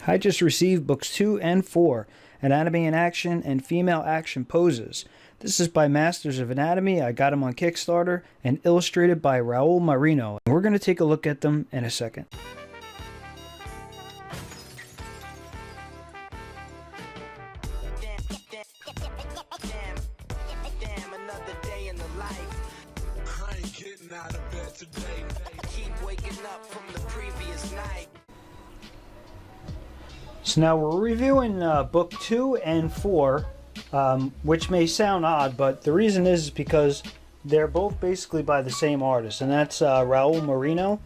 I just received books 2 and 4, Anatomy in Action and Female Action Poses. This is by Masters of Anatomy. I got them on Kickstarter and illustrated by Raul Marino. We're going to take a look at them in a second. So now we're reviewing book 2 and 4, which may sound odd, but the reason is because they're both basically by the same artist, and that's Raul Marino.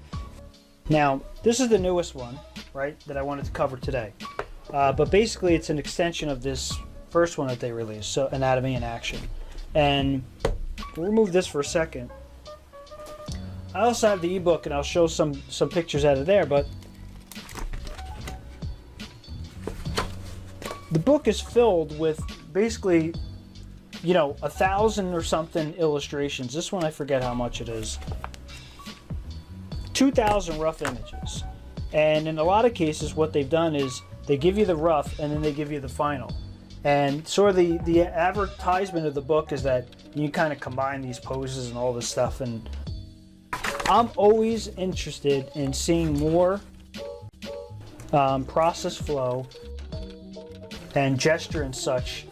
Now, this is the newest one, right, that I wanted to cover today. But basically it's an extension of this first one that they released, so Anatomy in Action. And we'll remove this for a second. I also have the ebook, and I'll show some pictures out of there, but the book is filled with basically, 1,000 or something illustrations. This one, I forget how much it is. 2,000 rough images. And in a lot of cases, what they've done is they give you the rough and then they give you the final. And sort of the advertisement of the book is that you kind of combine these poses and all this stuff. And I'm always interested in seeing more process flow and gesture and such,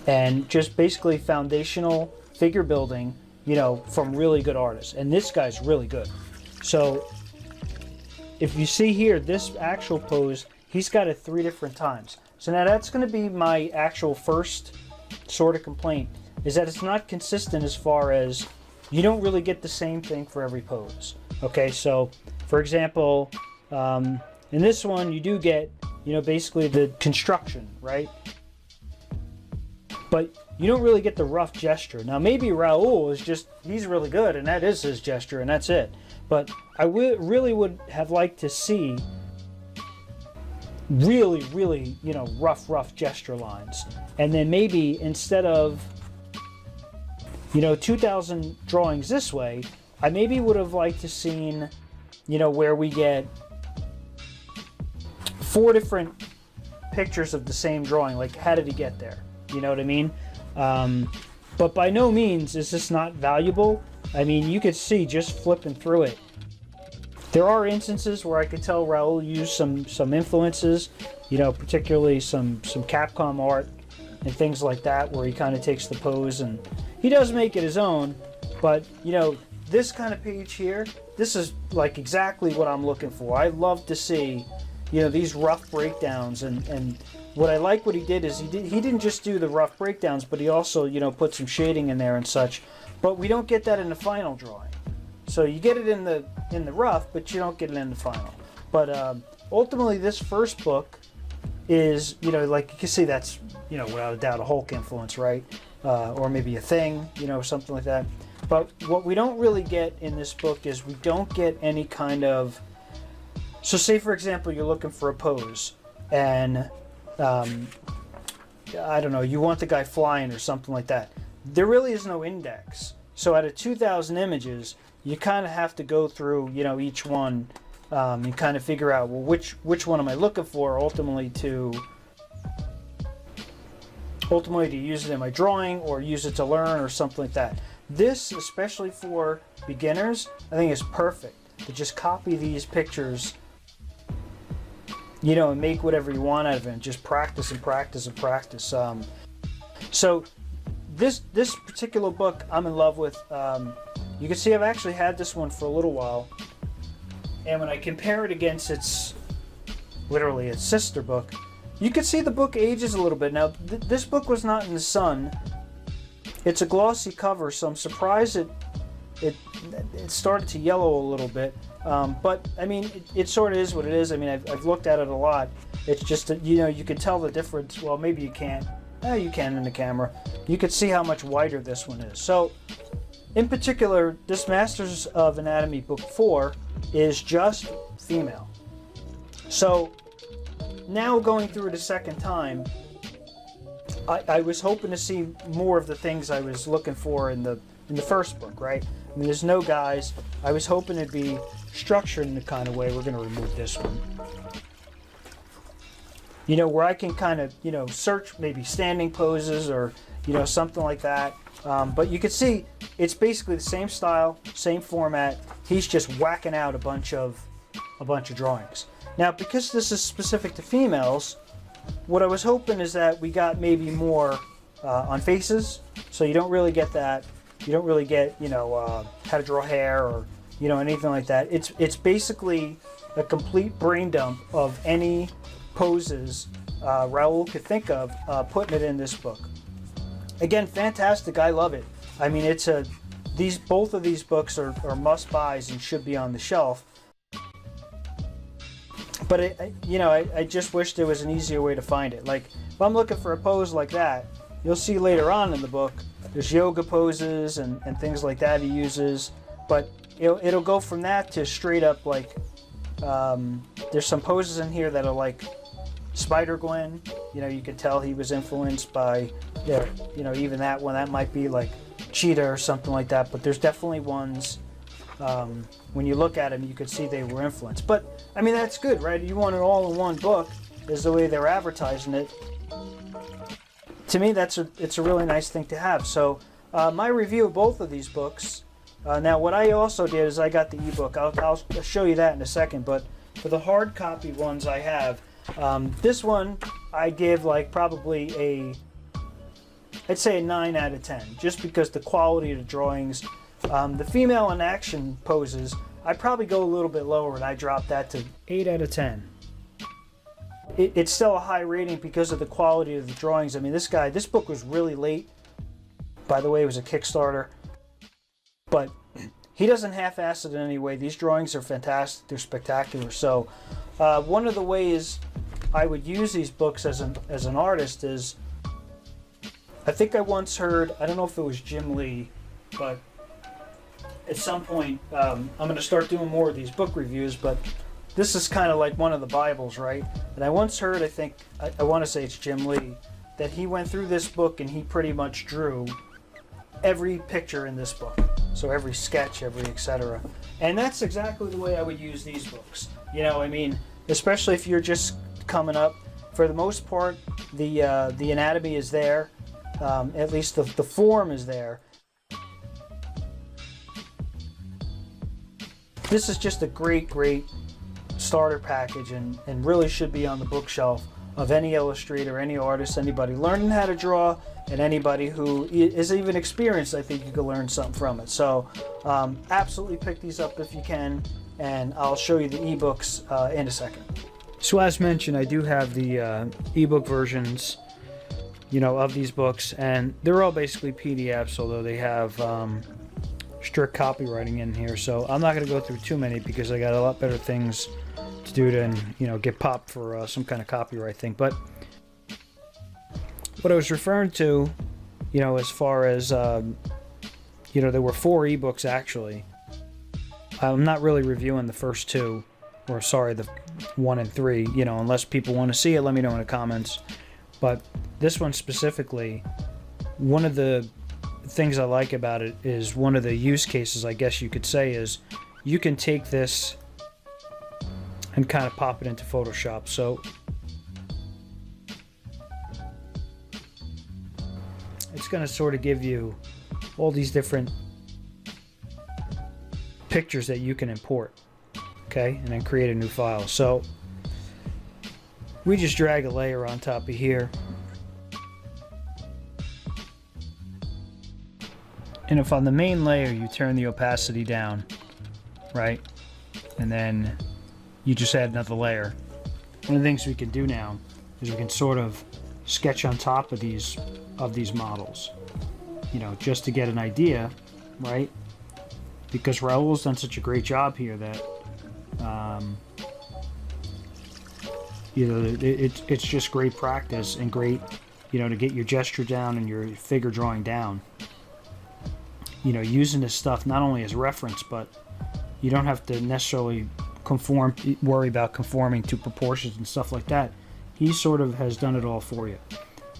and just basically foundational figure building, from really good artists. And this guy's really good. So if you see here, this actual pose, he's got it 3 different times. So now that's going to be my actual first sort of complaint, is that it's not consistent as far as you don't really get the same thing for every pose. Okay, so for example, in this one you do get basically the construction, right? But you don't really get the rough gesture. Now maybe Raul is he's really good and that is his gesture and that's it. But I really would have liked to see really, rough gesture lines. And then maybe instead of, 2,000 drawings this way, I maybe would have liked to seen, where we get 4 different pictures of the same drawing. Like, how did he get there? You know what I mean? But by no means is this not valuable. I mean, you could see just flipping through it. There are instances where I could tell Raul used some influences, particularly some Capcom art and things like that, where he kind of takes the pose and he does make it his own. But, this kind of page here, this is like exactly what I'm looking for. I love to see these rough breakdowns, and what I like what he did is he didn't just do the rough breakdowns, but he also put some shading in there and such. But we don't get that in the final drawing. So you get it in the rough, but you don't get it in the final. But ultimately, this first book is like you can see, that's without a doubt a Hulk influence, right? Or maybe a Thing, something like that. But what we don't really get in this book is we don't get any kind of. So say, for example, you're looking for a pose, and I don't know, you want the guy flying or something like that. There really is no index. So out of 2,000 images, you kind of have to go through, each one and kind of figure out, well, which one am I looking for ultimately to use it in my drawing or use it to learn or something like that. This, especially for beginners, I think is perfect to just copy these pictures, and make whatever you want out of it, and just practice and practice and practice. So this particular book I'm in love with. You can see I've actually had this one for a little while, and when I compare it against its sister book, you can see the book ages a little bit. Now this book was not in the sun. It's a glossy cover, so I'm surprised it started to yellow a little bit. But I mean, it sort of is what it is. I mean, I've looked at it a lot. It's just that, you can tell the difference. Well, maybe you can't. You can in the camera. You can see how much wider this one is. So, in particular, this Masters of Anatomy book 4 is just female. So, now going through it a second time, I was hoping to see more of the things I was looking for in the first book, right? I mean, there's no guys. I was hoping it'd be structured in the kind of way. We're going to remove this one. you know, where I can kind of, you know, search maybe standing poses or, you know, something like that. But you can see it's basically the same style, same format. He's just whacking out a bunch of drawings. Now, because this is specific to females, what I was hoping is that we got maybe more on faces, so you don't really get that. You don't really get, you know, how to draw hair or, you know, anything like that. It's basically a complete brain dump of any poses Raul could think of, putting it in this book. Again, fantastic. I love it. I mean, both of these books are must buys and should be on the shelf. But I just wish there was an easier way to find it. Like if I'm looking for a pose like that, you'll see later on in the book there's yoga poses and things like that he uses. But it'll go from that to straight up like there's some poses in here that are like Spider-Gwen. You know, you can tell he was influenced by you know, even that one. That might be like Cheetah or something like that. But there's definitely ones. When you look at them, you could see they were influenced. But I mean, that's good, right? You want it all in one book, is the way they're advertising it. To me, it's a really nice thing to have. So my review of both of these books. Now, what I also did is I got the ebook. I'll show you that in a second. But for the hard copy ones I have, this one I give like probably I'd say a 9 out of 10, just because the quality of the drawings. The female in action poses, I'd probably go a little bit lower, and I drop that to 8 out of 10. It's still a high rating because of the quality of the drawings. I mean, this book was really late. By the way, it was a Kickstarter. But he doesn't half-ass it in any way. These drawings are fantastic. They're spectacular. So one of the ways I would use these books as an artist is, I think I once heard, I don't know if it was Jim Lee, but at some point, I'm going to start doing more of these book reviews, but this is kind of like one of the Bibles, right? And I once heard, I want to say it's Jim Lee, that he went through this book and he pretty much drew every picture in this book. So every sketch, every etc. And that's exactly the way I would use these books. You know, I mean, especially if you're just coming up. For the most part, the anatomy is there. At least the form is there. This is just a great starter package and really should be on the bookshelf of any illustrator, any artist, anybody learning how to draw, and anybody who is even experienced. I think you could learn something from it. So absolutely pick these up if you can, and I'll show you the ebooks in a second. So as mentioned, I do have the ebook versions, you know, of these books, and they're all basically PDFs, although they have strict copywriting in here, so I'm not going to go through too many because I got a lot better things to do than, you know, get popped for some kind of copyright thing. But what I was referring to, you know, as far as you know, there were 4 ebooks actually. I'm not really reviewing the first 2, or sorry, the 1 and 3, you know, unless people want to see it, let me know in the comments. But this one specifically, one of the things I like about it is, one of the use cases, I guess you could say, is you can take this and kind of pop it into Photoshop. So it's going to sort of give you all these different pictures that you can import, okay, and then create a new file. So we just drag a layer on top of here. And if on the main layer you turn the opacity down, right, and then you just add another layer, one of the things we can do now is we can sort of sketch on top of these models, you know, just to get an idea, right? Because Raul's done such a great job here that you know, it's just great practice and great, you know, to get your gesture down and your figure drawing down. You know, using this stuff not only as reference, but you don't have to necessarily worry about conforming to proportions and stuff like that. He sort of has done it all for you.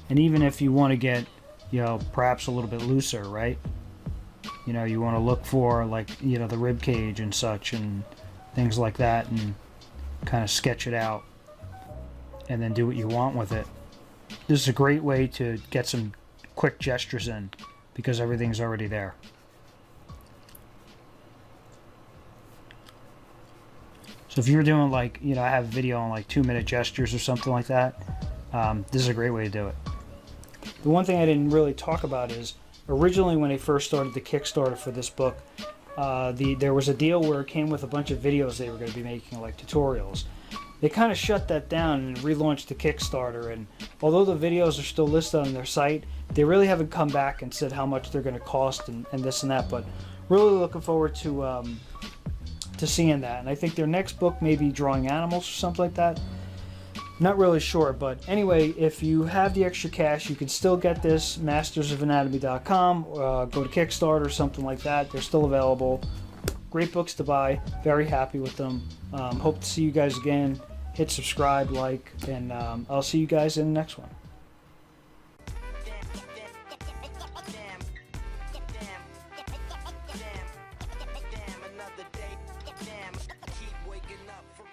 And even if you want to get, you know, perhaps a little bit looser, right? You know, you want to look for, like, you know, the rib cage and such and things like that, and kind of sketch it out. and then do what you want with it. This is a great way to get some quick gestures in because everything's already there. So if you're doing like, you know, I have a video on like 2-minute gestures or something like that, this is a great way to do it. The one thing I didn't really talk about is originally when I first started the Kickstarter for this book, there was a deal where it came with a bunch of videos they were going to be making, like tutorials. They kind of shut that down and relaunched the Kickstarter, and although the videos are still listed on their site, they really haven't come back and said how much they're going to cost and this and that, but really looking forward to seeing that. And I think their next book may be Drawing Animals or something like that. Not really sure, but anyway, if you have the extra cash, you can still get this, mastersofanatomy.com, go to Kickstarter or something like that. They're still available. Great books to buy. Very happy with them. Hope to see you guys again. Hit subscribe, like, and I'll see you guys in the next one. Damn, another day. Damn, keep waking up for